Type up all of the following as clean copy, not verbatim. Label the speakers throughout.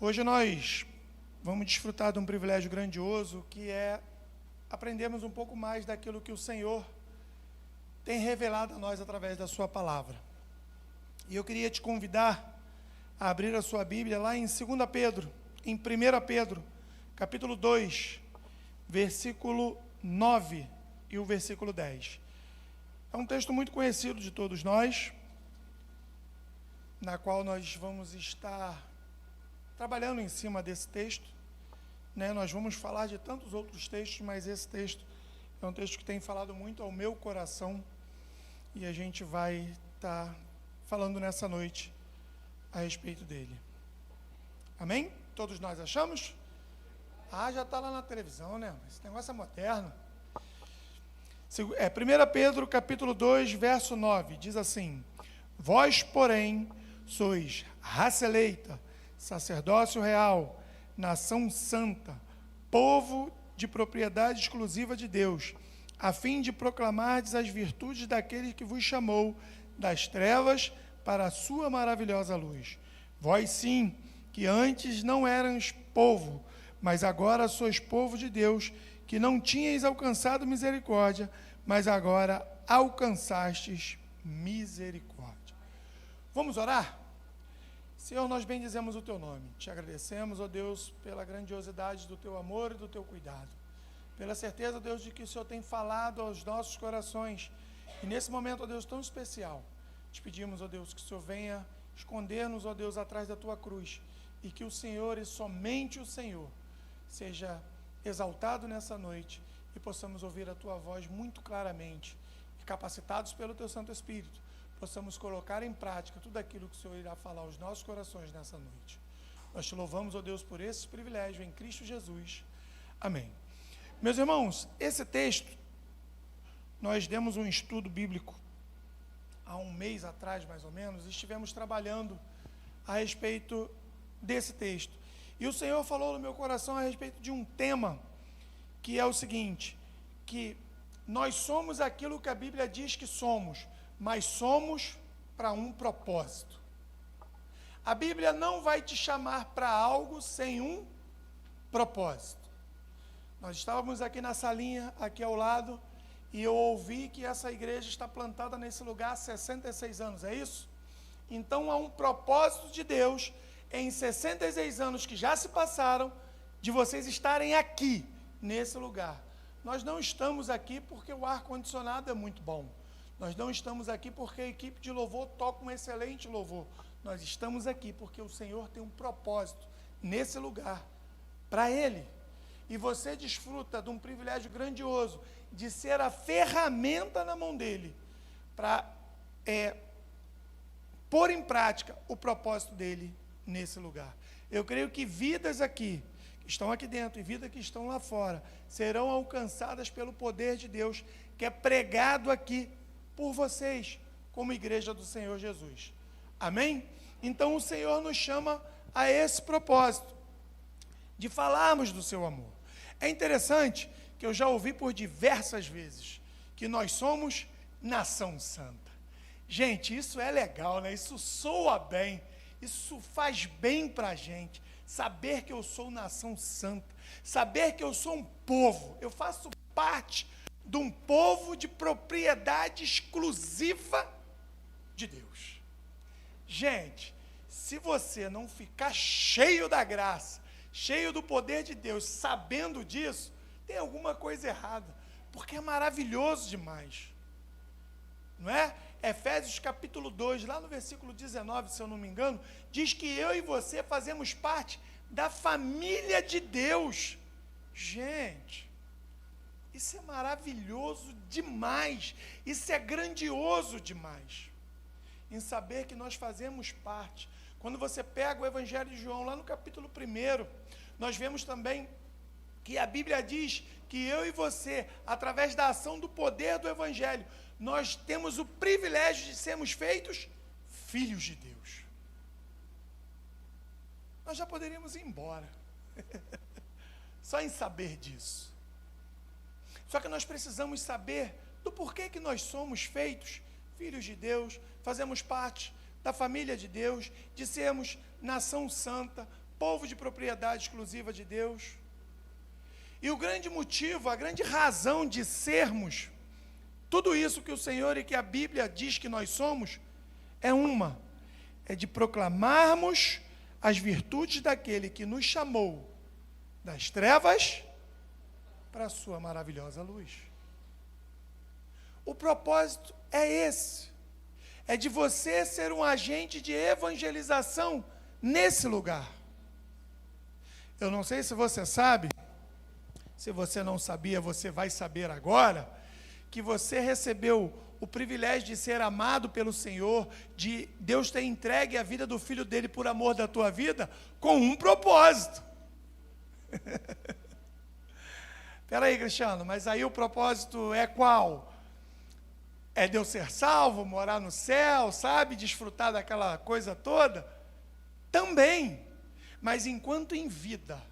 Speaker 1: Hoje nós vamos desfrutar de um privilégio grandioso, que é aprendermos um pouco mais daquilo que o Senhor tem revelado a nós através da sua palavra. E eu queria te convidar a abrir a sua Bíblia lá em 2 Pedro, em 1 Pedro, capítulo 2, versículo 9 e o versículo 10. É um texto muito conhecido de todos nós, na qual nós vamos estar trabalhando em cima desse texto, né? Nós vamos falar de tantos outros textos, mas esse texto é um texto que tem falado muito ao meu coração, e a gente vai estar falando nessa noite a respeito dele. Amém? Todos nós achamos? Já está lá na televisão, né? Esse negócio é moderno. 1 Pedro, capítulo 2, verso 9, diz assim: Vós, porém, sois raça eleita, sacerdócio real, nação santa, povo de propriedade exclusiva de Deus, a fim de proclamardes as virtudes daquele que vos chamou das trevas para a sua maravilhosa luz. Vós sim, que antes não erais povo, mas agora sois povo de Deus, que não tinhais alcançado misericórdia, mas agora alcançastes misericórdia. Vamos orar? Senhor, nós bendizemos o Teu nome, te agradecemos, ó Deus, pela grandiosidade do Teu amor e do Teu cuidado, pela certeza, Deus, de que o Senhor tem falado aos nossos corações, e nesse momento, ó Deus, tão especial, te pedimos, ó Deus, que o Senhor venha esconder-nos, ó Deus, atrás da Tua cruz, e que o Senhor, e somente o Senhor, seja exaltado nessa noite, e possamos ouvir a Tua voz muito claramente, e capacitados pelo Teu Santo Espírito, possamos colocar em prática tudo aquilo que o Senhor irá falar aos nossos corações nessa noite. Nós te louvamos, ó Deus, por esse privilégio em Cristo Jesus. Amém. Meus irmãos, esse texto, nós demos um estudo bíblico há um mês atrás, mais ou menos, e estivemos trabalhando a respeito desse texto. E o Senhor falou no meu coração a respeito de um tema, que é o seguinte, que nós somos aquilo que a Bíblia diz que somos, mas somos para um propósito. A Bíblia não vai te chamar para algo sem um propósito. Nós estávamos aqui na salinha, aqui ao lado, e eu ouvi que essa igreja está plantada nesse lugar há 66 anos, é isso? Então há um propósito de Deus, em 66 anos que já se passaram, de vocês estarem aqui, nesse lugar. Nós não estamos aqui porque o ar-condicionado é muito bom. Nós não estamos aqui porque a equipe de louvor toca um excelente louvor. Nós estamos aqui porque o Senhor tem um propósito nesse lugar, para Ele. E você desfruta de um privilégio grandioso, de ser a ferramenta na mão dEle, para pôr em prática o propósito dEle nesse lugar. Eu creio que vidas aqui, que estão aqui dentro, e vidas que estão lá fora, serão alcançadas pelo poder de Deus, que é pregado aqui, por vocês, como igreja do Senhor Jesus. Amém? Então o Senhor nos chama a esse propósito, de falarmos do seu amor. É interessante que eu já ouvi por diversas vezes, que nós somos nação santa. Gente, isso é legal, né? Isso soa bem, isso faz bem para a gente, saber que eu sou nação santa, saber que eu sou um povo, eu faço parte de um povo de propriedade exclusiva de Deus. Gente, se você não ficar cheio da graça, cheio do poder de Deus, sabendo disso, tem alguma coisa errada, porque é maravilhoso demais, não é? Efésios capítulo 2, lá no versículo 19, se eu não me engano, diz que eu e você fazemos parte da família de Deus. Gente, isso é maravilhoso demais, isso é grandioso demais, em saber que nós fazemos parte. Quando você pega o Evangelho de João, lá no capítulo 1, nós vemos também que a Bíblia diz que eu e você, através da ação do poder do Evangelho, nós temos o privilégio de sermos feitos filhos de Deus. Nós já poderíamos ir embora, só em saber disso. Só que nós precisamos saber do porquê que nós somos feitos filhos de Deus, fazemos parte da família de Deus, de sermos nação santa, povo de propriedade exclusiva de Deus. E o grande motivo, a grande razão de sermos tudo isso que o Senhor e que a Bíblia diz que nós somos, é de proclamarmos as virtudes daquele que nos chamou das trevas para a sua maravilhosa luz. O propósito é esse, é de você ser um agente de evangelização nesse lugar. Eu não sei se você sabe, se você não sabia, você vai saber agora, que você recebeu o privilégio de ser amado pelo Senhor, de Deus ter entregue a vida do Filho dele por amor da tua vida, com um propósito. Espera aí, Cristiano, mas aí o propósito é qual? É Deus ser salvo, morar no céu, sabe? Desfrutar daquela coisa toda? Também, mas enquanto em vida,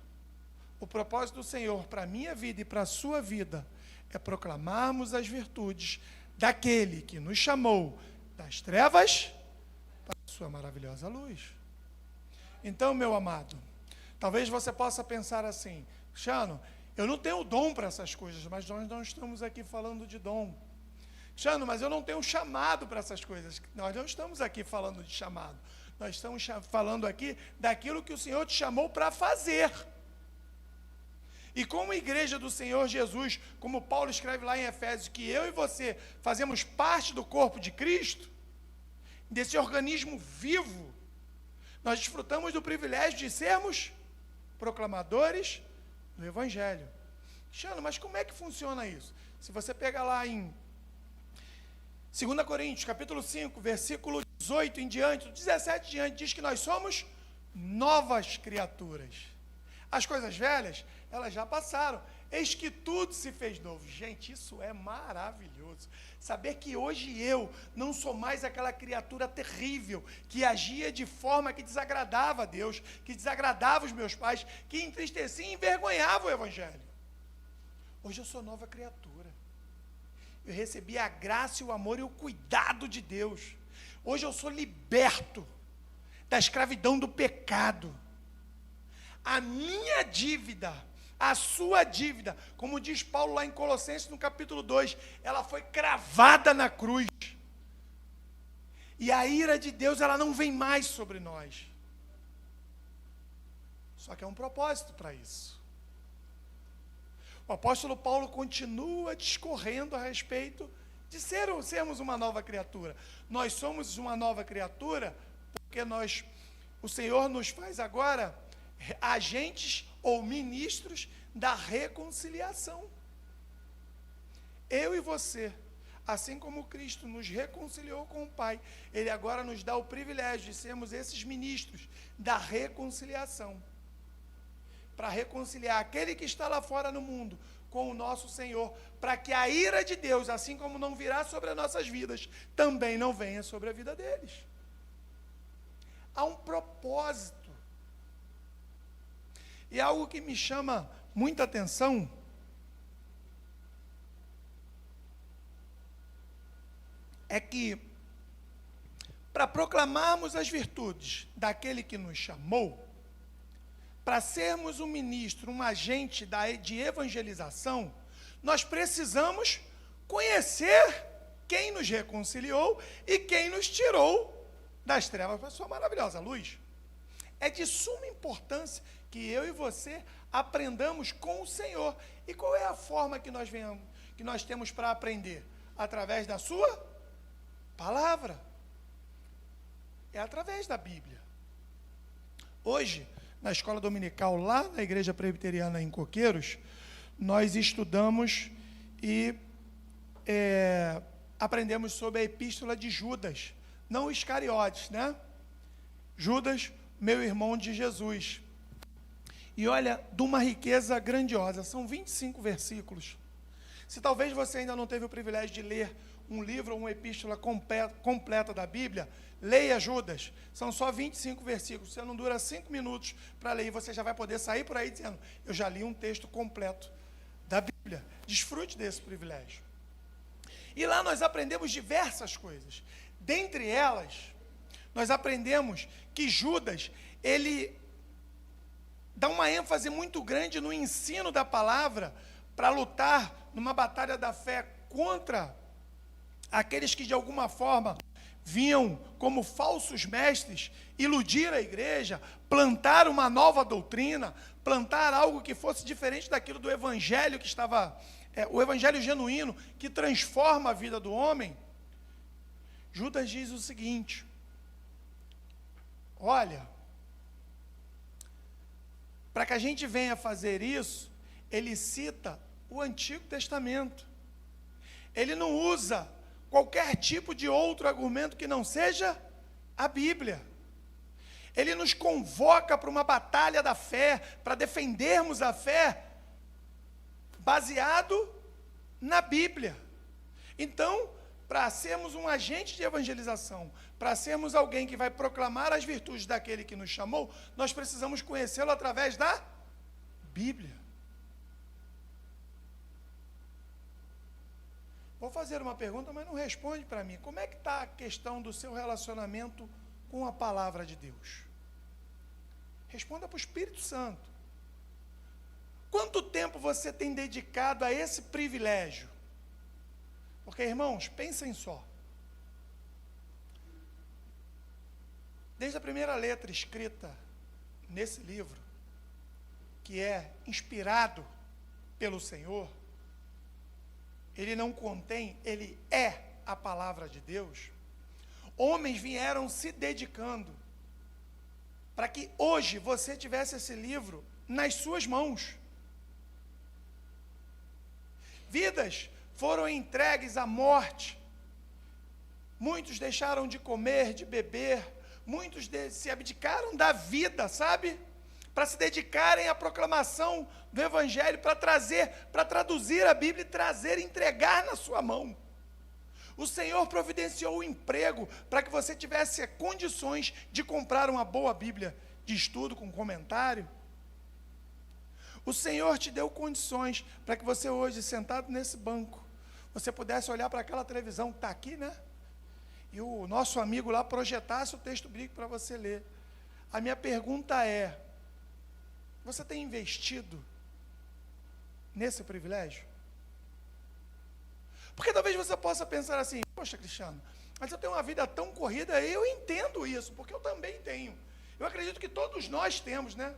Speaker 1: o propósito do Senhor para a minha vida e para a sua vida é proclamarmos as virtudes daquele que nos chamou das trevas para a sua maravilhosa luz. Então, meu amado, talvez você possa pensar assim, Cristiano, eu não tenho dom para essas coisas, mas nós não estamos aqui falando de dom. Cristiano, mas eu não tenho chamado para essas coisas. Nós não estamos aqui falando de chamado. Nós estamos falando aqui daquilo que o Senhor te chamou para fazer. E como igreja do Senhor Jesus, como Paulo escreve lá em Efésios, que eu e você fazemos parte do corpo de Cristo, desse organismo vivo, nós desfrutamos do privilégio de sermos proclamadores do Evangelho. Cristiano, mas como é que funciona isso? Se você pegar lá em 2 Coríntios, capítulo 5, versículo 18 em diante, 17 em diante, diz que nós somos novas criaturas. As coisas velhas, elas já passaram. Eis que tudo se fez novo. Gente, isso é maravilhoso. Saber que hoje eu não sou mais aquela criatura terrível que agia de forma que desagradava a Deus, que desagradava os meus pais, que entristecia e envergonhava o Evangelho. Hoje eu sou nova criatura. Eu recebi a graça, o amor e o cuidado de Deus. Hoje eu sou liberto da escravidão do pecado. A minha dívida, a sua dívida, como diz Paulo lá em Colossenses, no capítulo 2, ela foi cravada na cruz. E a ira de Deus, ela não vem mais sobre nós. Só que é um propósito para isso. O apóstolo Paulo continua discorrendo a respeito de sermos uma nova criatura. Nós somos uma nova criatura porque o Senhor nos faz agora agentes ou ministros da reconciliação. Eu e você, assim como Cristo nos reconciliou com o Pai, Ele agora nos dá o privilégio de sermos esses ministros da reconciliação, para reconciliar aquele que está lá fora no mundo com o nosso Senhor, para que a ira de Deus, assim como não virá sobre as nossas vidas, também não venha sobre a vida deles. Há um propósito. E algo que me chama muita atenção é que, para proclamarmos as virtudes daquele que nos chamou, para sermos um ministro, um agente de evangelização, nós precisamos conhecer quem nos reconciliou e quem nos tirou das trevas para a sua maravilhosa luz. É de suma importância que eu e você aprendamos com o Senhor. E qual é a forma que nós temos para aprender? Através da sua palavra. É através da Bíblia. Hoje, na escola dominical, lá na Igreja Presbiteriana em Coqueiros, nós estudamos e aprendemos sobre a epístola de Judas, não Iscariotes, né? Judas, meu irmão de Jesus. E olha, de uma riqueza grandiosa, são 25 versículos. Se talvez você ainda não teve o privilégio de ler um livro ou uma epístola completa da Bíblia, leia Judas, são só 25 versículos, você não dura 5 minutos para ler, e você já vai poder sair por aí dizendo, eu já li um texto completo da Bíblia. Desfrute desse privilégio. E lá nós aprendemos diversas coisas. Dentre elas, nós aprendemos que Judas, ele dá uma ênfase muito grande no ensino da palavra para lutar numa batalha da fé contra aqueles que de alguma forma vinham como falsos mestres iludir a igreja, plantar uma nova doutrina, plantar algo que fosse diferente daquilo do evangelho que estava, o evangelho genuíno, que transforma a vida do homem. Judas diz o seguinte: olha, para que a gente venha fazer isso, ele cita o Antigo Testamento. Ele não usa qualquer tipo de outro argumento que não seja a Bíblia. Ele nos convoca para uma batalha da fé, para defendermos a fé, baseado na Bíblia. Então, para sermos um agente de evangelização, para sermos alguém que vai proclamar as virtudes daquele que nos chamou, nós precisamos conhecê-lo através da Bíblia. Vou fazer uma pergunta, mas não responde para mim. Como é que está a questão do seu relacionamento com a palavra de Deus? Responda para o Espírito Santo. Quanto tempo você tem dedicado a esse privilégio? Porque, irmãos, pensem só. Desde a primeira letra escrita nesse livro, que é inspirado pelo Senhor, ele não contém, ele é a palavra de Deus. Homens vieram se dedicando para que hoje você tivesse esse livro nas suas mãos. Vidas foram entregues à morte. Muitos deixaram de comer, de beber. Muitos se abdicaram da vida, sabe? Para se dedicarem à proclamação do Evangelho, para traduzir a Bíblia e trazer, entregar na sua mão. O Senhor providenciou o emprego para que você tivesse condições de comprar uma boa Bíblia de estudo com comentário. O Senhor te deu condições para que você hoje, sentado nesse banco, você pudesse olhar para aquela televisão que está aqui, né? E o nosso amigo lá projetasse o texto bíblico para você ler. A minha pergunta é: você tem investido nesse privilégio? Porque talvez você possa pensar assim: poxa, Cristiano, mas eu tenho uma vida tão corrida. Eu entendo isso, porque eu também tenho. Eu acredito que todos nós temos, né?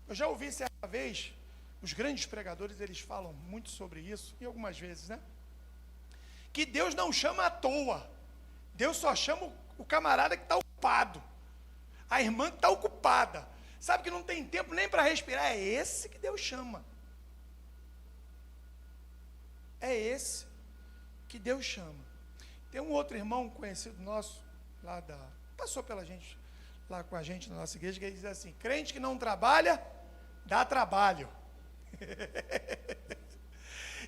Speaker 1: Eu já ouvi certa vez, os grandes pregadores, eles falam muito sobre isso, e algumas vezes, né? Que Deus não chama à toa. Deus só chama o camarada que está ocupado, a irmã que está ocupada, sabe, que não tem tempo nem para respirar. É esse que Deus chama. É esse que Deus chama. Tem um outro irmão conhecido nosso, passou pela gente, lá com a gente na nossa igreja, que ele diz assim: crente que não trabalha, dá trabalho.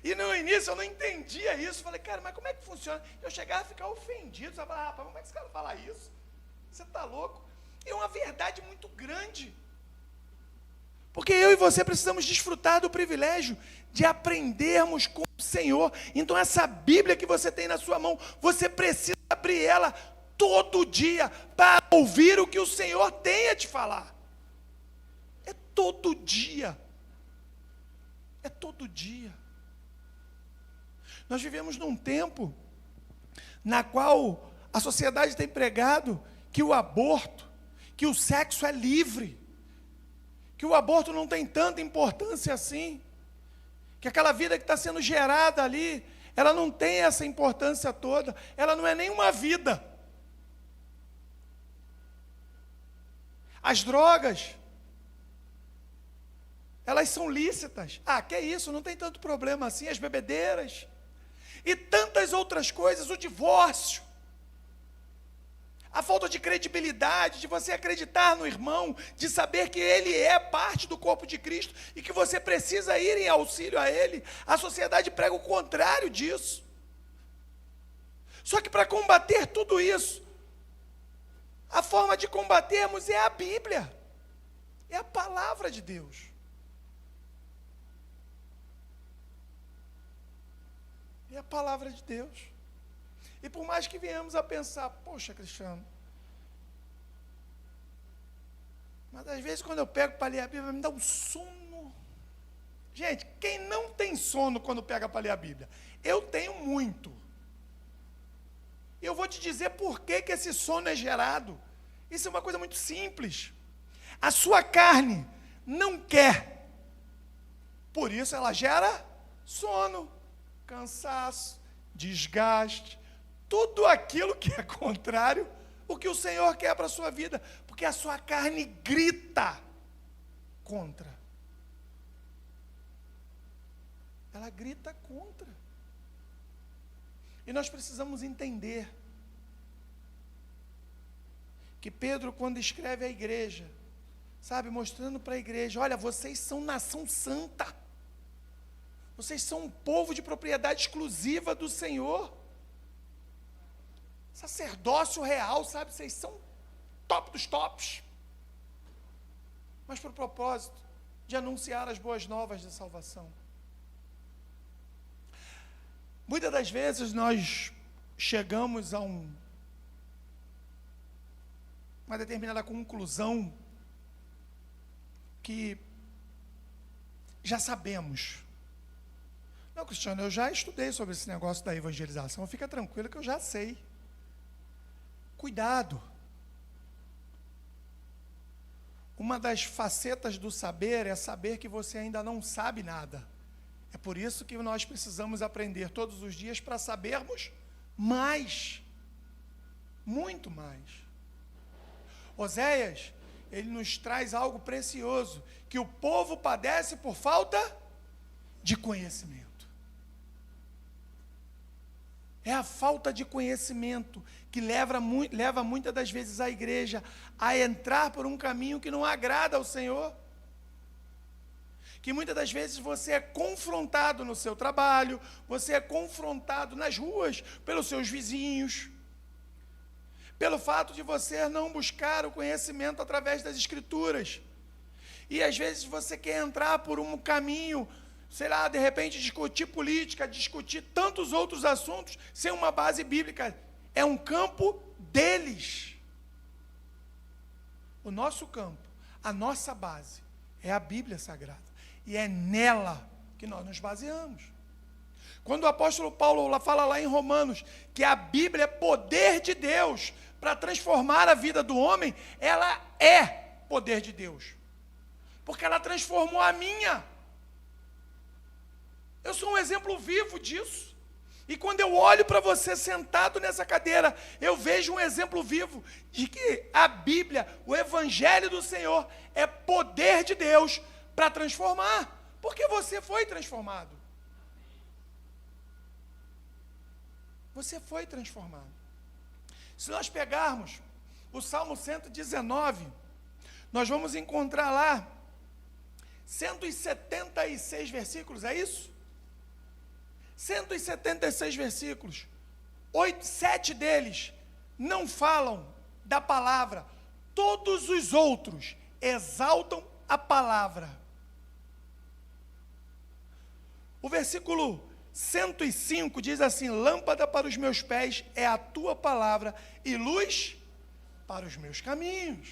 Speaker 1: E no início eu não entendia isso. Falei: cara, mas como é que funciona? Eu chegava a ficar ofendido. Eu falava: rapaz, como é que esse cara fala isso? Você está louco? E é uma verdade muito grande. Porque eu e você precisamos desfrutar do privilégio de aprendermos com o Senhor. Então essa Bíblia que você tem na sua mão, você precisa abrir ela todo dia para ouvir o que o Senhor tem a te falar. É todo dia. É todo dia. Nós vivemos num tempo na qual a sociedade tem pregado que o aborto, que o sexo é livre, que o aborto não tem tanta importância assim, que aquela vida que está sendo gerada ali, ela não tem essa importância toda, ela não é nenhuma vida. As drogas, elas são lícitas. Ah, que isso, não tem tanto problema assim. As bebedeiras e tantas outras coisas, o divórcio, a falta de credibilidade, de você acreditar no irmão, de saber que ele é parte do corpo de Cristo e que você precisa ir em auxílio a ele. A sociedade prega o contrário disso. Só que para combater tudo isso, a forma de combatermos é a Bíblia, é a palavra de Deus. É a palavra de Deus. E por mais que venhamos a pensar: poxa, Cristiano, Mas às vezes quando eu pego para ler a Bíblia, me dá um sono. Gente, quem não tem sono quando pega para ler a Bíblia? Eu tenho muito. Eu vou te dizer por que esse sono é gerado. Isso é uma coisa muito simples. A sua carne não quer. Por isso ela gera sono, cansaço, desgaste, tudo aquilo que é contrário o que o Senhor quer para a sua vida, porque a sua carne grita contra. Ela grita contra. E nós precisamos entender que Pedro, quando escreve à igreja, sabe, mostrando para a igreja, olha, vocês são nação santa, vocês são um povo de propriedade exclusiva do Senhor, sacerdócio real, sabe, vocês são top dos tops, mas para o propósito de anunciar as boas novas de salvação. Muitas das vezes nós chegamos a uma determinada conclusão que já sabemos. Não, Cristiano, eu já estudei sobre esse negócio da evangelização, fica tranquilo que eu já sei. Cuidado. Uma das facetas do saber é saber que você ainda não sabe nada. É por isso que nós precisamos aprender todos os dias para sabermos mais, muito mais. Oséias, ele nos traz algo precioso, que o povo padece por falta de conhecimento. É a falta de conhecimento que leva muitas das vezes a igreja a entrar por um caminho que não agrada ao Senhor. Que muitas das vezes você é confrontado no seu trabalho, você é confrontado nas ruas pelos seus vizinhos, pelo fato de você não buscar o conhecimento através das Escrituras. E às vezes você quer entrar por um caminho, sei lá, de repente discutir política, discutir tantos outros assuntos, sem uma base bíblica. É um campo deles. O nosso campo, a nossa base, é a Bíblia Sagrada. E é nela que nós nos baseamos. Quando o apóstolo Paulo fala lá em Romanos que a Bíblia é poder de Deus para transformar a vida do homem, ela é poder de Deus. Porque ela transformou a minha. Eu sou um exemplo vivo disso. E quando eu olho para você sentado nessa cadeira, eu vejo um exemplo vivo de que a Bíblia, o Evangelho do Senhor, é poder de Deus para transformar, porque você foi transformado. Você foi transformado. Se nós pegarmos o Salmo 119, nós vamos encontrar lá 176 versículos, é isso? 176 versículos, 7 deles não falam da palavra, todos os outros exaltam a palavra. O versículo 105 diz assim: lâmpada para os meus pés é a tua palavra e luz para os meus caminhos.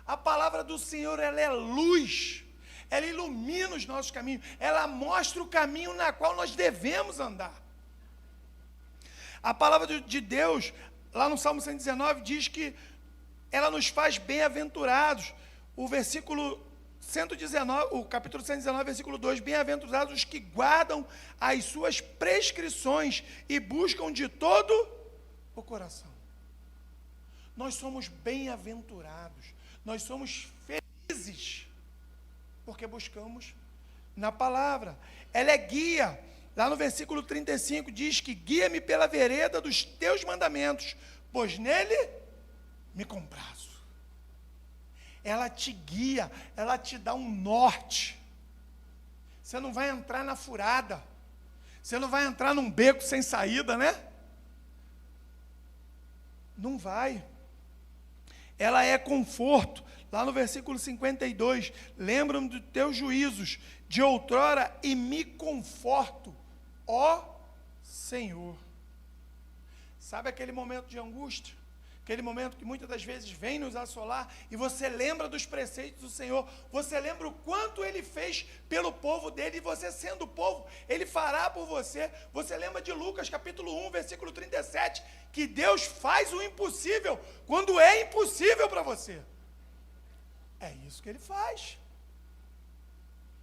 Speaker 1: A palavra do Senhor, ela é luz, ela ilumina os nossos caminhos, ela mostra o caminho na qual nós devemos andar. A palavra de Deus, lá no Salmo 119, diz que ela nos faz bem-aventurados. O versículo 119, o capítulo 119, versículo 2, bem-aventurados os que guardam as suas prescrições e buscam de todo o coração. Nós somos bem-aventurados, nós somos felizes, porque buscamos na palavra. Ela é guia. Lá no versículo 35 diz que guia-me pela vereda dos teus mandamentos, pois nele me comprazo. Ela te guia, ela te dá um norte. Você não vai entrar na furada, você não vai entrar num beco sem saída, né? Não vai. Ela é conforto. Lá no versículo 52, lembra-me dos teus juízos de outrora e me conforto, ó Senhor. Sabe aquele momento de angústia? Aquele momento que muitas das vezes vem nos assolar e você lembra dos preceitos do Senhor, você lembra o quanto Ele fez pelo povo dele, e você sendo povo, Ele fará por você. Você lembra de Lucas capítulo 1, versículo 37, que Deus faz o impossível quando é impossível para você. É isso que Ele faz.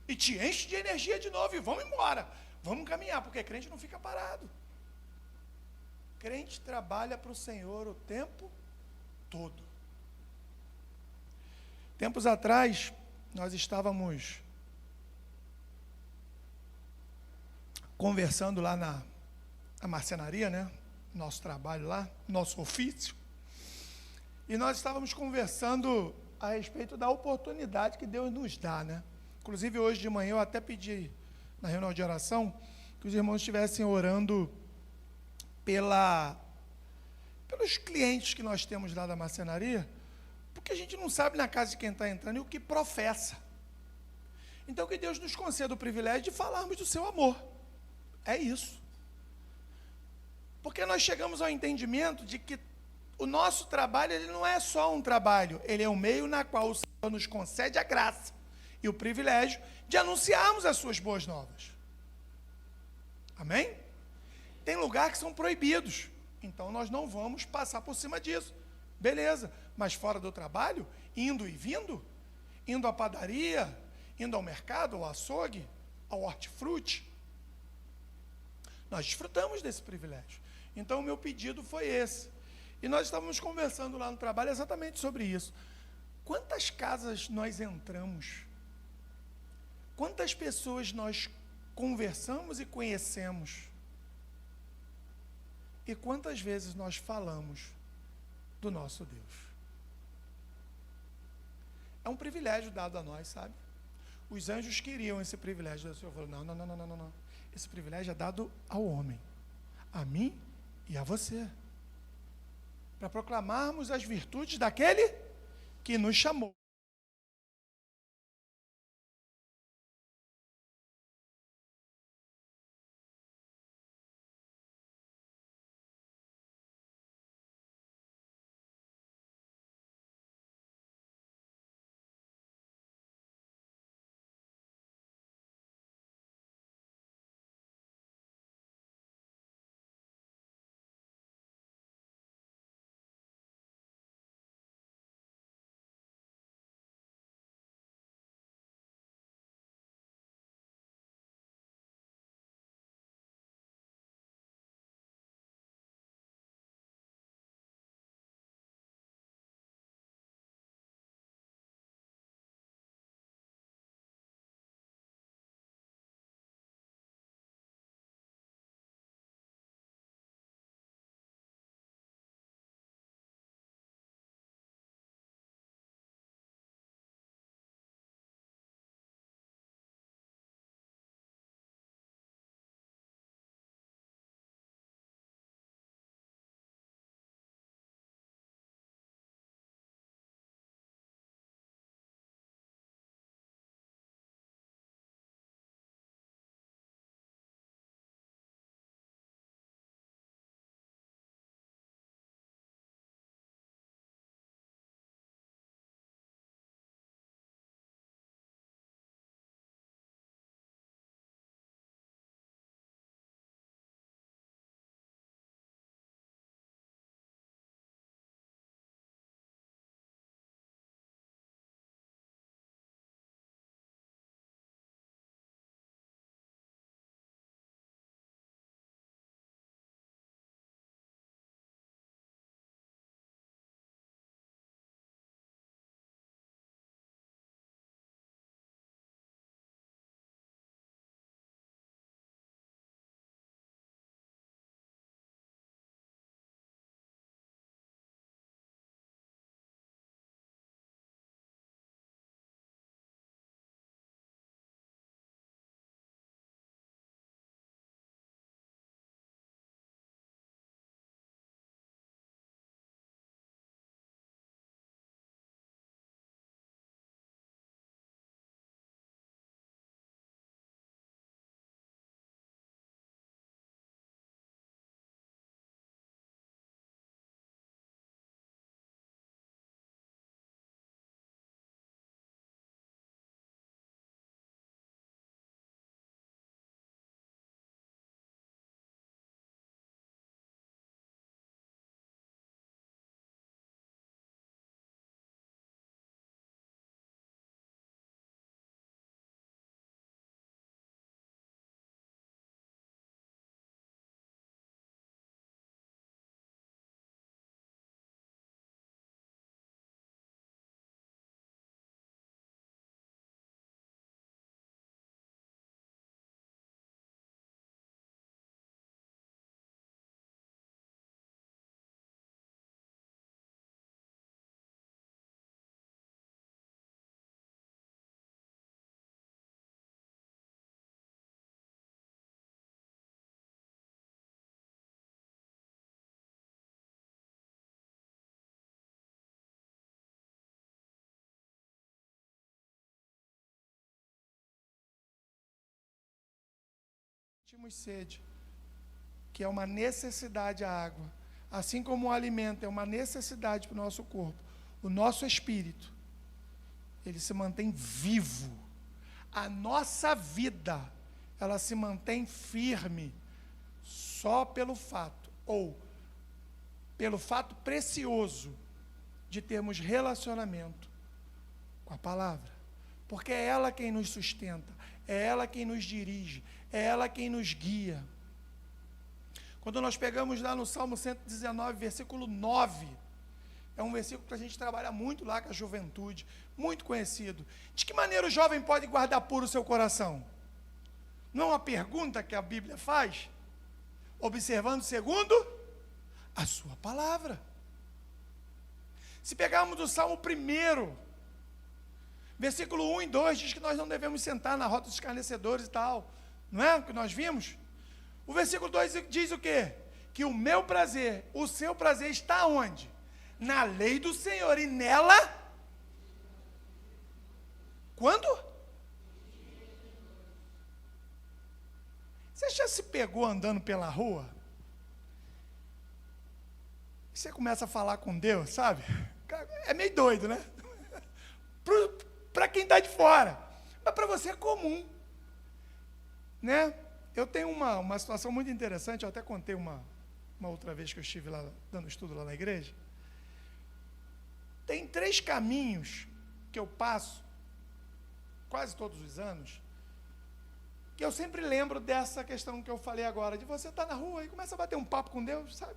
Speaker 1: E te enche de energia de novo, e vamos embora, vamos caminhar, porque crente não fica parado. Crente trabalha para o Senhor o tempo todo. Tempos atrás, nós estávamos conversando lá na marcenaria, né? Nosso trabalho lá, nosso ofício. E nós estávamos conversando a respeito da oportunidade que Deus nos dá, né? Inclusive, hoje de manhã, eu até pedi, na reunião de oração, que os irmãos estivessem orando pelos clientes que nós temos lá da marcenaria, porque a gente não sabe na casa de quem está entrando e o que professa. Então, que Deus nos conceda o privilégio de falarmos do seu amor. É isso. Porque nós chegamos ao entendimento de que o nosso trabalho, ele não é só um trabalho, ele é o meio na qual o Senhor nos concede a graça e o privilégio de anunciarmos as suas boas novas. Amém? Tem lugar que são proibidos, então nós não vamos passar por cima disso. Beleza, mas fora do trabalho, indo e vindo, indo à padaria, indo ao mercado, ao açougue, ao hortifruti, nós desfrutamos desse privilégio. Então o meu pedido foi esse. E nós estávamos conversando lá no trabalho exatamente sobre isso. Quantas casas nós entramos? Quantas pessoas nós conversamos e conhecemos? E quantas vezes nós falamos do nosso Deus? É um privilégio dado a nós, sabe? Os anjos queriam esse privilégio. O Senhor falou, não. Esse privilégio é dado ao homem, a mim e a você. Para proclamarmos as virtudes daquele que nos chamou. Sentimos sede, que é uma necessidade a água, assim como o alimento é uma necessidade para o nosso corpo, o nosso espírito, ele se mantém vivo. A nossa vida, ela se mantém firme só pelo fato, ou pelo fato precioso de termos relacionamento com a palavra, porque é ela quem nos sustenta, é ela quem nos dirige, é ela quem nos guia. Quando nós pegamos lá no Salmo 119, versículo 9, é um versículo que a gente trabalha muito lá com a juventude, muito conhecido. De que maneira o jovem pode guardar puro o seu coração? Não é uma pergunta que a Bíblia faz? Observando segundo a sua palavra. Se pegarmos o Salmo 1, versículo 1 e 2, diz que nós não devemos sentar na roda dos escarnecedores e tal, não é o que nós vimos? O versículo 2 diz o quê? Que o meu prazer, o seu prazer está onde? Na lei do Senhor, e nela, quando? Você já se pegou andando pela rua? Você começa a falar com Deus, sabe? É meio doido, né? Para quem está de fora, mas para você é comum, né? Eu tenho uma situação muito interessante, eu até contei uma outra vez que eu estive lá, dando estudo lá na igreja. Tem 3 caminhos que eu passo, quase todos os anos, que eu sempre lembro dessa questão que eu falei agora, de você estar na rua e começa a bater um papo com Deus, sabe?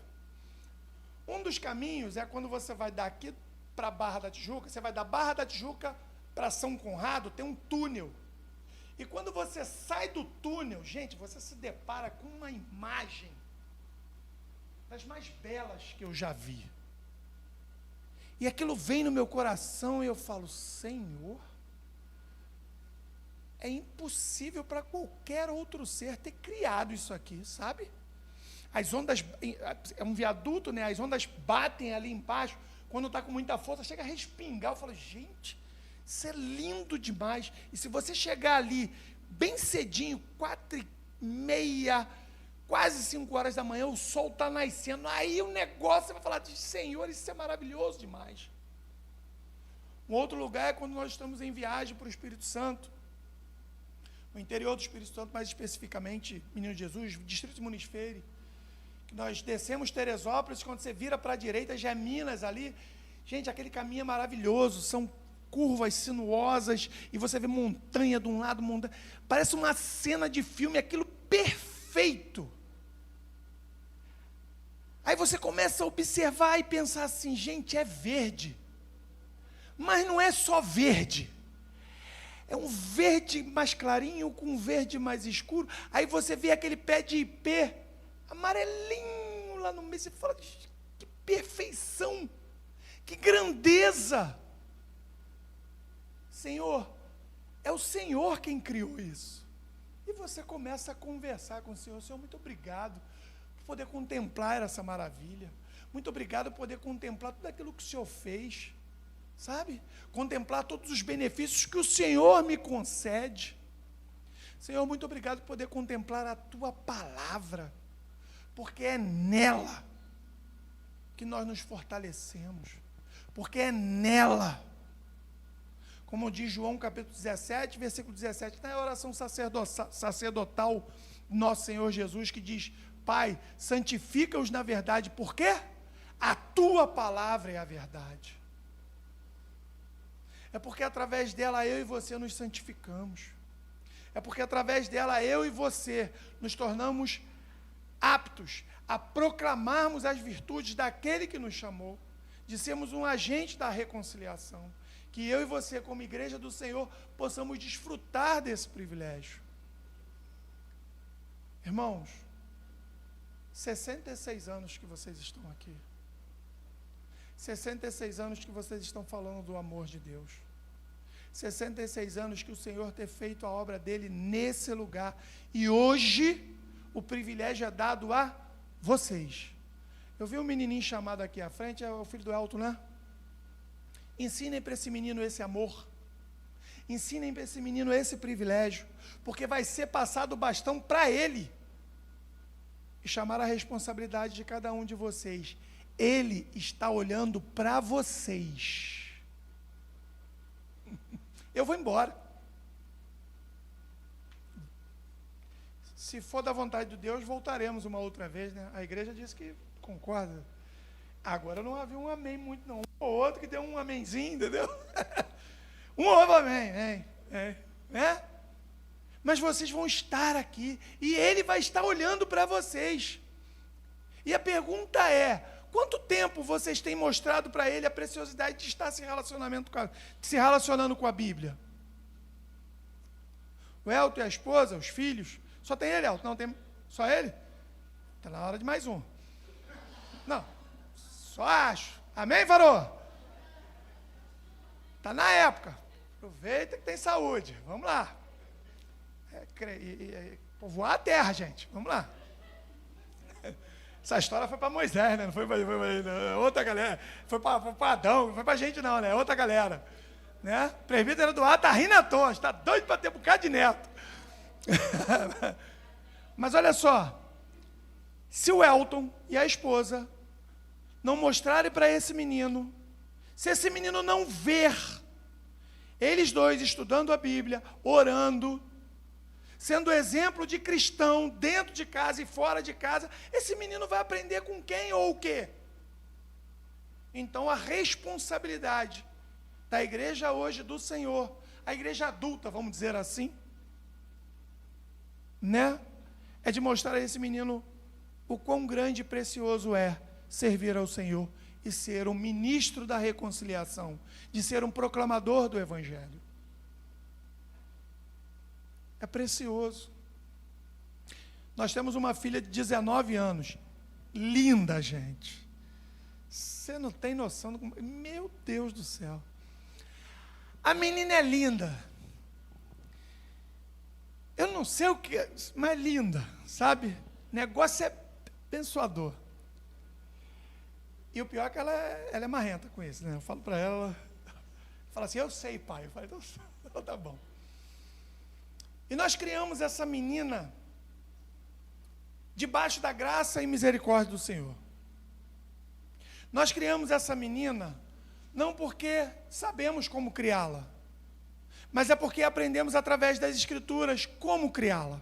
Speaker 1: Um dos caminhos é quando você vai daqui para a Barra da Tijuca, você vai da Barra da Tijuca para São Conrado, tem um túnel. E quando você sai do túnel, gente, você se depara com uma imagem das mais belas que eu já vi. E aquilo vem no meu coração e eu falo, Senhor, é impossível para qualquer outro ser ter criado isso aqui, sabe? As ondas, é um viaduto, né? As ondas batem ali embaixo, quando está com muita força, chega a respingar. Eu falo, gente, isso é lindo demais. E se você chegar ali bem cedinho, 4h30, quase 5 horas da manhã, o sol está nascendo, aí o negócio, você vai falar, Senhor, isso é maravilhoso demais. Um outro lugar é quando nós estamos em viagem para o Espírito Santo, no interior do Espírito Santo, mais especificamente, Menino Jesus, Distrito de Muniz Freire, que nós descemos Teresópolis, quando você vira para a direita, já é Minas ali, gente, aquele caminho é maravilhoso, são curvas sinuosas, e você vê montanha de um lado, montanha, parece uma cena de filme, aquilo perfeito. Aí você começa a observar e pensar assim, gente, é verde, mas não é só verde, é um verde mais clarinho com um verde mais escuro. Aí você vê aquele pé de ipê amarelinho lá no meio, você fala, que perfeição, que grandeza. Senhor, é o Senhor quem criou isso. E você começa a conversar com o Senhor, Senhor, muito obrigado por poder contemplar essa maravilha, muito obrigado por poder contemplar tudo aquilo que o Senhor fez, sabe? Contemplar todos os benefícios que o Senhor me concede. Senhor, muito obrigado por poder contemplar a Tua palavra, porque é nela que nós nos fortalecemos, porque é nela, como diz João capítulo 17, versículo 17, na oração sacerdotal do nosso Senhor Jesus, que diz, Pai, santifica-os na verdade, por quê? A Tua palavra é a verdade. É porque através dela eu e você nos santificamos. É porque através dela eu e você nos tornamos aptos a proclamarmos as virtudes daquele que nos chamou, de sermos um agente da reconciliação, que eu e você, como igreja do Senhor, possamos desfrutar desse privilégio. Irmãos, 66 anos que vocês estão aqui, 66 anos que vocês estão falando do amor de Deus, 66 anos que o Senhor tem feito a obra dele nesse lugar, e hoje o privilégio é dado a vocês. Eu vi um menininho chamado aqui à frente, é o filho do Elton, né? Ensinem para esse menino esse amor, ensinem para esse menino esse privilégio, porque vai ser passado o bastão para ele, e chamar a responsabilidade de cada um de vocês. Ele está olhando para vocês. Eu vou embora. Se for da vontade de Deus, voltaremos uma outra vez, né? A igreja disse que concorda. Agora não havia um amém muito, não. Um ou outro que deu um amenzinho, entendeu? Um ou outro amém, né? Mas vocês vão estar aqui, e Ele vai estar olhando para vocês. E a pergunta é, quanto tempo vocês têm mostrado para Ele a preciosidade de estar se relacionando com a Bíblia? O Elton e a esposa, os filhos, só tem ele, Elton? Não, tem só ele? Está na hora de mais um. Não, só acho. Amém, varô? Está na época. Aproveita que tem saúde. Vamos lá. Povoar a terra, gente. Vamos lá. Essa história foi para Moisés, né? Não foi para outra galera. Foi para Adão, não foi para a gente não, né? Outra galera. Né? O presbítero Eduardo está rindo à toa, está doido para ter um bocado de neto. Mas olha só, se o Elton e a esposa não mostrarem para esse menino, se esse menino não ver eles dois estudando a Bíblia, orando, sendo exemplo de cristão dentro de casa e fora de casa, esse menino vai aprender com quem ou o quê? Então a responsabilidade da igreja hoje do Senhor, a igreja adulta, vamos dizer assim, né? É de mostrar a esse menino o quão grande e precioso é servir ao Senhor e ser um ministro da reconciliação, de ser um proclamador do Evangelho. É precioso. Nós temos uma filha de 19 anos, linda, gente. Você não tem noção do... Meu Deus do céu. A menina é linda. Eu não sei o que é, mas é linda, sabe? O negócio é abençoador. E o pior é que ela é marrenta com isso, né? Eu falo para ela fala assim, eu sei, pai. Eu falei, então tá bom. E nós criamos essa menina debaixo da graça e misericórdia do Senhor. Nós criamos essa menina não porque sabemos como criá-la, mas é porque aprendemos através das Escrituras como criá-la.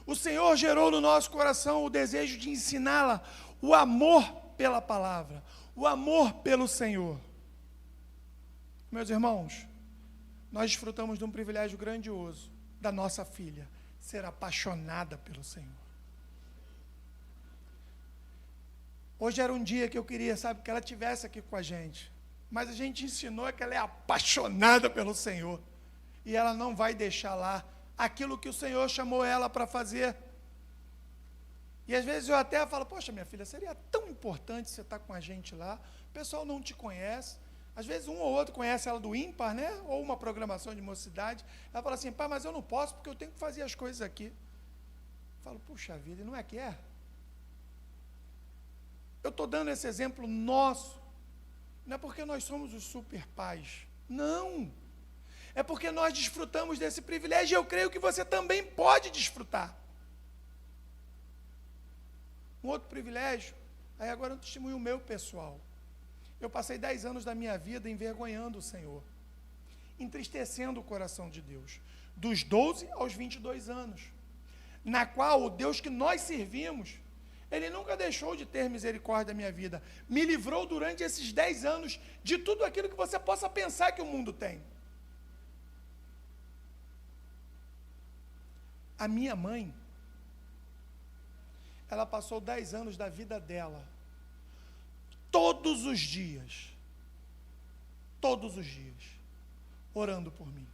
Speaker 1: O Senhor gerou no nosso coração o desejo de ensiná-la o amor pela palavra, o amor pelo Senhor. Meus irmãos, nós desfrutamos de um privilégio grandioso da nossa filha, ser apaixonada pelo Senhor. Hoje era um dia que eu queria, sabe, que ela estivesse aqui com a gente, mas a gente ensinou que ela é apaixonada pelo Senhor, e ela não vai deixar lá aquilo que o Senhor chamou ela para fazer. E às vezes eu até falo, poxa, minha filha, seria tão importante você estar com a gente lá, o pessoal não te conhece, às vezes um ou outro conhece ela do ímpar, né? Ou uma programação de mocidade, ela fala assim, pai, mas eu não posso porque eu tenho que fazer as coisas aqui. Eu falo, puxa vida, e não é que é? Eu estou dando esse exemplo nosso, não é porque nós somos os super pais, não, é porque nós desfrutamos desse privilégio e eu creio que você também pode desfrutar. Um outro privilégio, aí agora um testemunho meu pessoal. Eu passei 10 anos da minha vida envergonhando o Senhor, entristecendo o coração de Deus, dos 12 aos 22 anos, na qual o Deus que nós servimos, Ele nunca deixou de ter misericórdia da minha vida, me livrou durante esses 10 anos de tudo aquilo que você possa pensar que o mundo tem. A minha mãe, ela passou 10 anos da vida dela, todos os dias, orando por mim,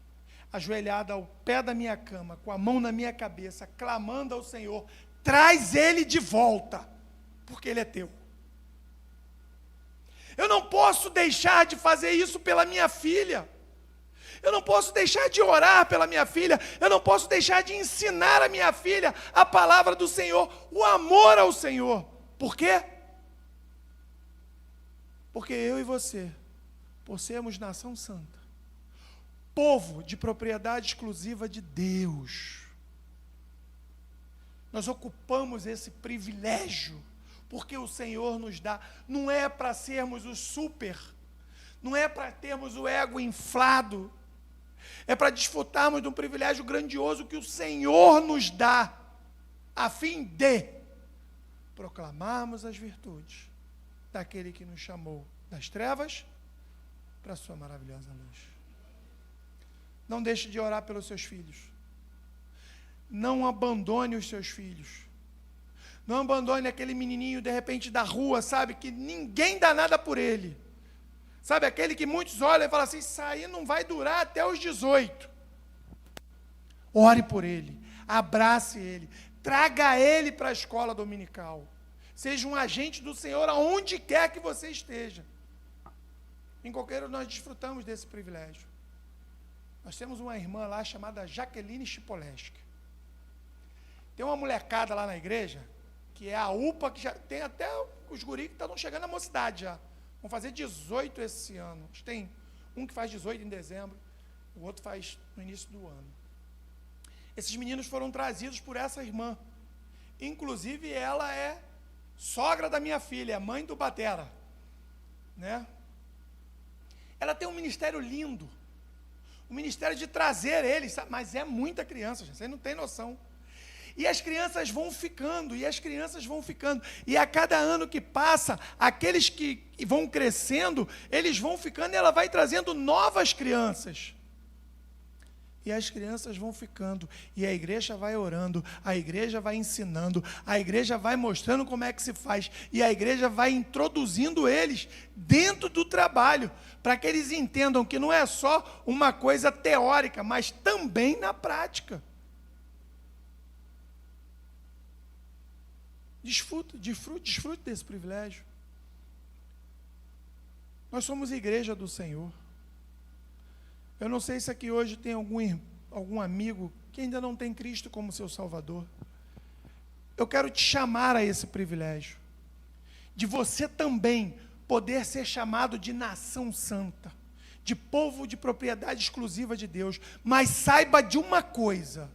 Speaker 1: ajoelhada ao pé da minha cama, com a mão na minha cabeça, clamando ao Senhor, traz ele de volta, porque ele é teu. Eu não posso deixar de fazer isso pela minha filha, eu não posso deixar de orar pela minha filha, eu não posso deixar de ensinar a minha filha a palavra do Senhor, o amor ao Senhor. Por quê? Porque eu e você, por sermos nação santa, povo de propriedade exclusiva de Deus. Nós ocupamos esse privilégio, porque o Senhor nos dá. Não é para sermos os super, não é para termos o ego inflado, é para desfrutarmos de um privilégio grandioso que o Senhor nos dá, a fim de proclamarmos as virtudes daquele que nos chamou das trevas para a sua maravilhosa luz. Não deixe de orar pelos seus filhos. Não abandone os seus filhos. Não abandone aquele menininho, de repente, da rua, sabe, que ninguém dá nada por ele. Sabe, aquele que muitos olham e falam assim, isso aí não vai durar até os 18. Ore por ele, abrace ele, traga ele para a escola dominical. Seja um agente do Senhor aonde quer que você esteja. Em Coqueiro nós desfrutamos desse privilégio. Nós temos uma irmã lá chamada Jaqueline Chipoleski. Tem uma molecada lá na igreja, que é a UPA, que já tem até os guris que estão chegando à mocidade já. Vão fazer 18 esse ano. Tem um que faz 18 em dezembro, o outro faz no início do ano. Esses meninos foram trazidos por essa irmã. Inclusive, ela é sogra da minha filha, é mãe do Batera. Né? Ela tem um ministério lindo. O ministério de trazer eles, sabe? Mas é muita criança, gente, vocês não têm noção. E as crianças vão ficando, e a cada ano que passa, aqueles que vão crescendo, eles vão ficando, e ela vai trazendo novas crianças. E as crianças vão ficando, e a igreja vai orando, a igreja vai ensinando, a igreja vai mostrando como é que se faz, e a igreja vai introduzindo eles dentro do trabalho, para que eles entendam que não é só uma coisa teórica, mas também na prática. Desfrute desse privilégio. Nós somos igreja do Senhor. Eu não sei se aqui hoje tem algum amigo que ainda não tem Cristo como seu Salvador. Eu quero te chamar a esse privilégio, de você também poder ser chamado de nação santa, de povo de propriedade exclusiva de Deus. Mas saiba de uma coisa,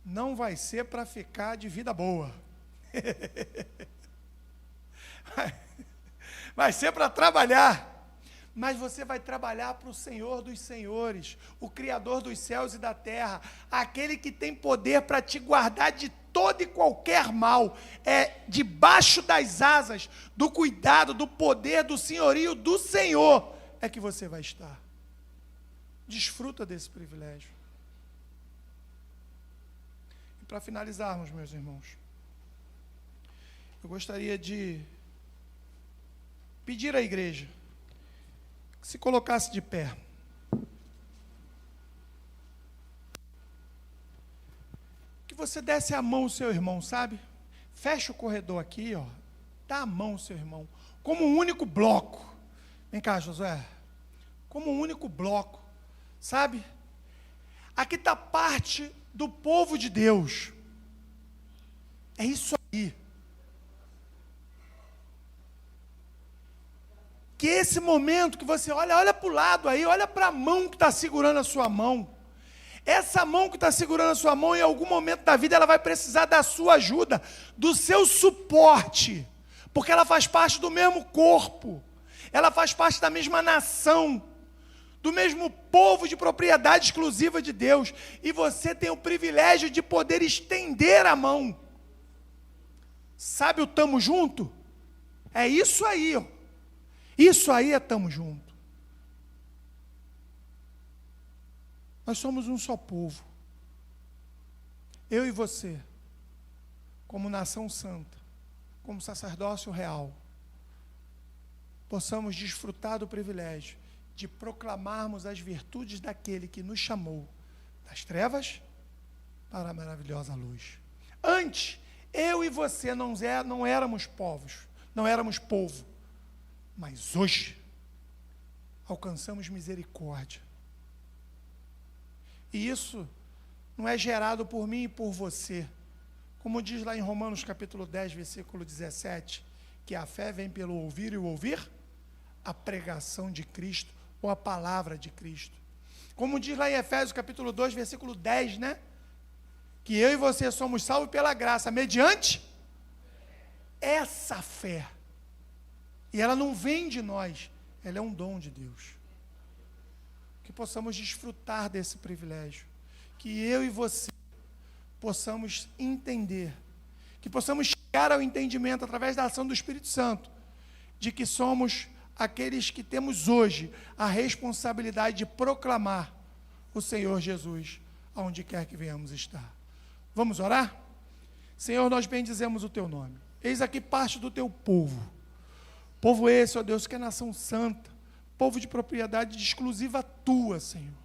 Speaker 1: não vai ser para ficar de vida boa. Vai ser para trabalhar. Mas você vai trabalhar para o Senhor dos Senhores, o Criador dos céus e da terra, aquele que tem poder para te guardar de todo e qualquer mal. É debaixo das asas, do cuidado, do poder, do senhorio do Senhor, é que você vai estar. Desfruta desse privilégio. Para finalizarmos, meus irmãos, eu gostaria de pedir à igreja que se colocasse de pé. Que você desse a mão ao seu irmão, sabe? Fecha o corredor aqui, ó. Dá a mão ao seu irmão, como um único bloco. Vem cá, Josué. Como um único bloco, sabe? Aqui está parte do povo de Deus. É isso aí. Que esse momento que você olha para o lado aí, olha para a mão que está segurando a sua mão. Essa mão que está segurando a sua mão, em algum momento da vida, ela vai precisar da sua ajuda, do seu suporte, porque ela faz parte do mesmo corpo, ela faz parte da mesma nação, do mesmo povo de propriedade exclusiva de Deus, e você tem o privilégio de poder estender a mão. Sabe o tamo junto? É isso aí, ó. Isso aí é tamo junto. Nós somos um só povo. Eu e você, como nação santa, como sacerdócio real, possamos desfrutar do privilégio de proclamarmos as virtudes daquele que nos chamou das trevas para a maravilhosa luz. Antes, eu e você não éramos povos, não éramos povo, mas hoje alcançamos misericórdia. E isso não é gerado por mim e por você, como diz lá em Romanos capítulo 10, versículo 17, que a fé vem pelo ouvir e o ouvir a pregação de Cristo ou a palavra de Cristo. Como diz lá em Efésios capítulo 2, versículo 10, né? Que eu e você somos salvos pela graça, mediante essa fé. E ela não vem de nós, ela é um dom de Deus. Que possamos desfrutar desse privilégio. Que eu e você possamos entender, que possamos chegar ao entendimento através da ação do Espírito Santo, de que somos aqueles que temos hoje a responsabilidade de proclamar o Senhor Jesus aonde quer que venhamos estar. Vamos orar? Senhor, nós bendizemos o teu nome. Eis aqui parte do teu povo. Povo esse, ó Deus, que é nação santa, povo de propriedade exclusiva tua, Senhor.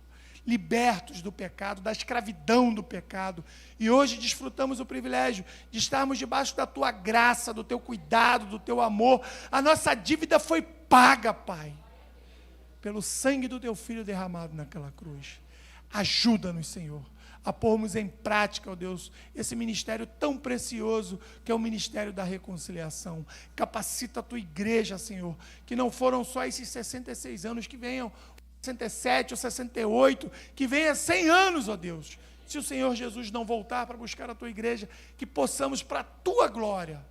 Speaker 1: Libertos do pecado, da escravidão do pecado. E hoje desfrutamos o privilégio de estarmos debaixo da tua graça, do teu cuidado, do teu amor. A nossa dívida foi paga, Pai, pelo sangue do teu Filho derramado naquela cruz. Ajuda-nos, Senhor, a pormos em prática, ó Deus, esse ministério tão precioso que é o ministério da reconciliação. Capacita a tua igreja, Senhor, que não foram só esses 66 anos, que venham 67 ou 68, que venha 100 anos, ó Deus. Se o Senhor Jesus não voltar para buscar a tua igreja, que possamos, para a tua glória,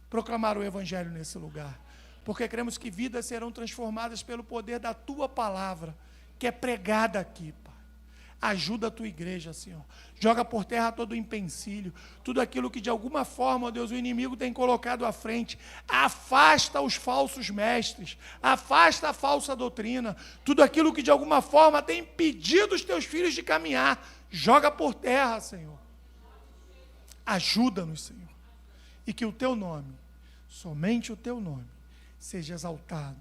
Speaker 1: proclamar o evangelho nesse lugar. Porque cremos que vidas serão transformadas pelo poder da tua palavra, que é pregada aqui, Pai. Ajuda a tua igreja, Senhor. Joga por terra todo o empecilho, tudo aquilo que de alguma forma, ó Deus, o inimigo tem colocado à frente. Afasta os falsos mestres, afasta a falsa doutrina, tudo aquilo que de alguma forma tem impedido os teus filhos de caminhar. Joga por terra, Senhor. Ajuda-nos, Senhor. E que o teu nome, somente o teu nome, seja exaltado,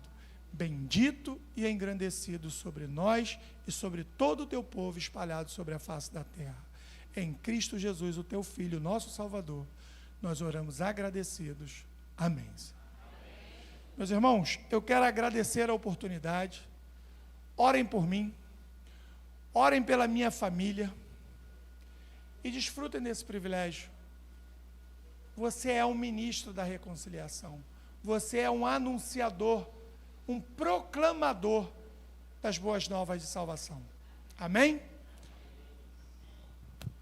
Speaker 1: bendito e engrandecido sobre nós e sobre todo o teu povo espalhado sobre a face da terra. Em Cristo Jesus, o teu Filho, nosso Salvador, nós oramos agradecidos. Amém. Meus irmãos, eu quero agradecer a oportunidade. Orem por mim, orem pela minha família e desfrutem desse privilégio. Você é um ministro da reconciliação. Você é um anunciador, um proclamador das boas novas de salvação. Amém?